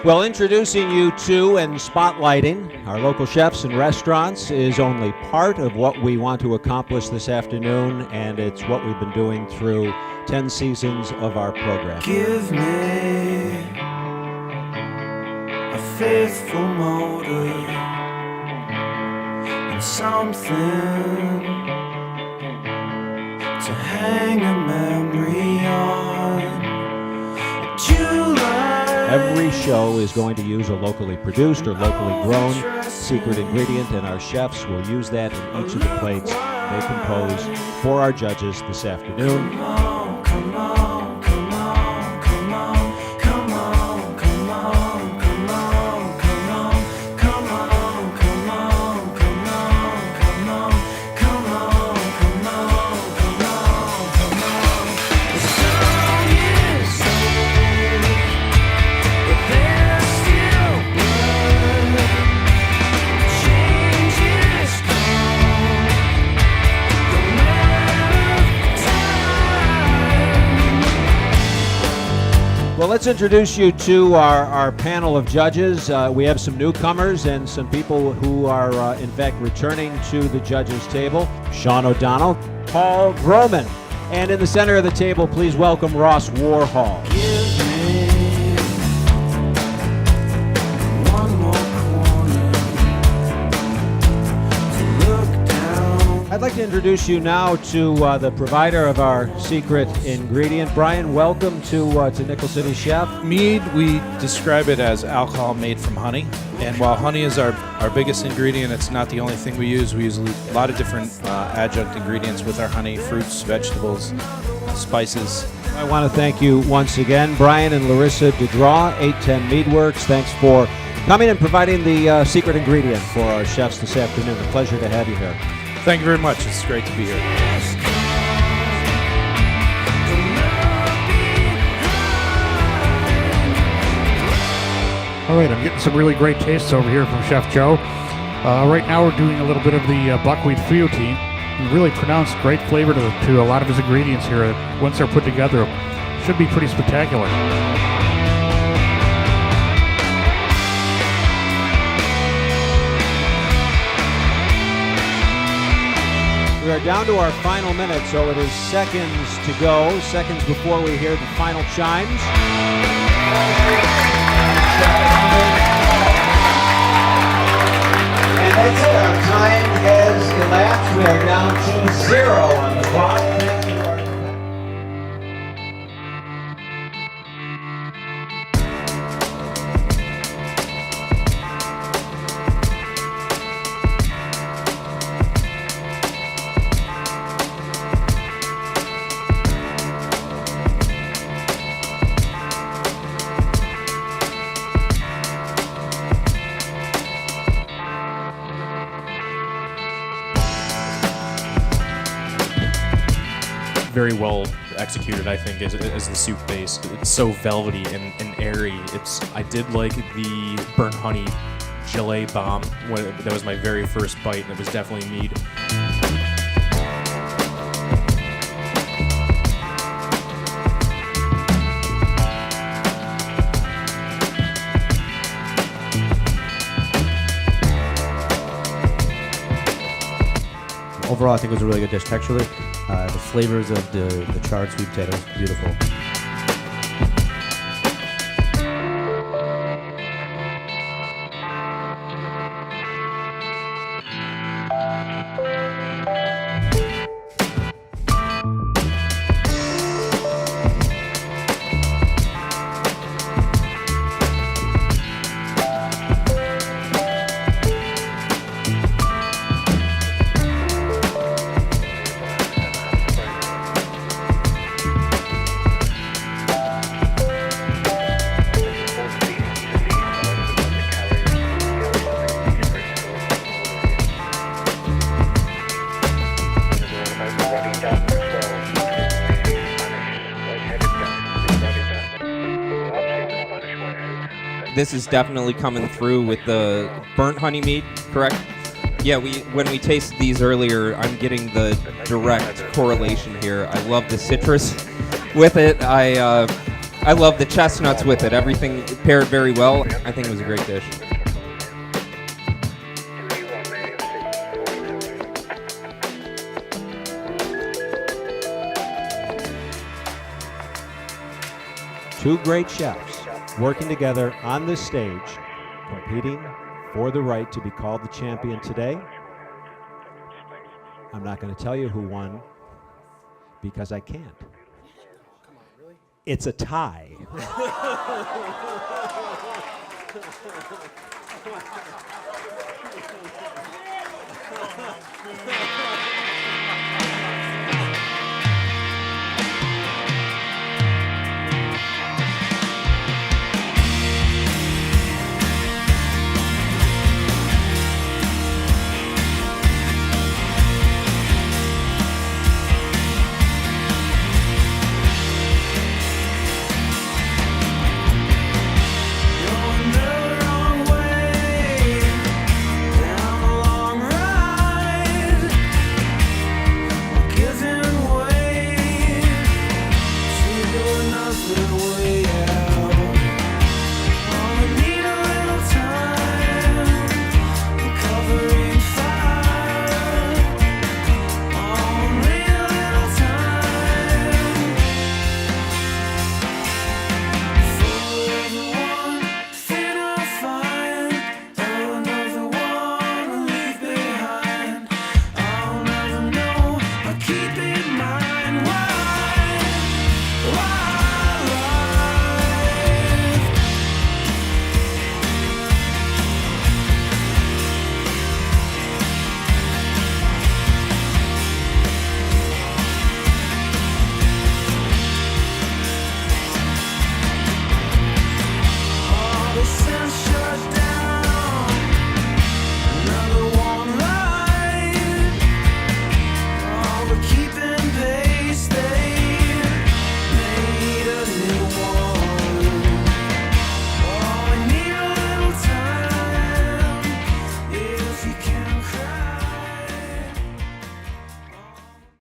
Well, introducing you to and spotlighting our local chefs and restaurants is only part of what we want to accomplish this afternoon, and it's what we've been doing through 10 seasons of our program. Give me a faithful motive and something to hang a memory on. Every show is going to use a locally produced or locally grown secret ingredient, and our chefs will use that in each of the plates they compose for our judges this afternoon. Come on, come on, come on, come on, come on, come on, come on, come on, come on, come on, come on, come on, come on, come on, come on. The song is over, but there's still blood. Change is gone, no matter time. Well, let's introduce you to our panel of judges. We have some newcomers and some people who are, in fact, returning to the judges' table. Sean O'Donnell, Paul Vroman. And in the center of the table, please welcome Ross Warhol. Give me one more corner to look down. I'd like to introduce you now to the provider of our secret ingredient. Brian, welcome to Nickel City Chef. Mead, we describe it as alcohol made from honey. And while honey is our biggest ingredient, it's not the only thing we use. We use a lot of different adjunct ingredients with our honey, fruits, vegetables, spices. I want to thank you once again, Brian and Larissa DeDraw, 810 Meadworks. Thanks for coming and providing the secret ingredient for our chefs this afternoon. A pleasure to have you here. Thank you very much. It's great to be here. All right, I'm getting some really great tastes over here from Chef Joe. Right now we're doing a little bit of the buckwheat feuilletine. Really pronounced great flavor to a lot of his ingredients here. Once they're put together, should be pretty spectacular. We are down to our final minute, so it is seconds to go, seconds before we hear the final chimes. And that's it. Our time has elapsed. We are down to 0 on the clock. Thank you. Very well executed, I think, as the soup base. It's so velvety and airy. I did like the burnt honey gelée bomb. That was my very first bite, and it was definitely Mead. Overall, I think it was a really good dish texturally. The flavors of the charred sweet potatoes, beautiful. This is definitely coming through with the burnt honey mead, correct? Yeah, when we tasted these earlier, I'm getting the direct correlation here. I love the citrus with it. I love the chestnuts with it. Everything paired very well. I think it was a great dish. Two great chefs working together on this stage, competing for the right to be called the champion today. I'm not going to tell you who won because I can't. Come on, really? It's a tie.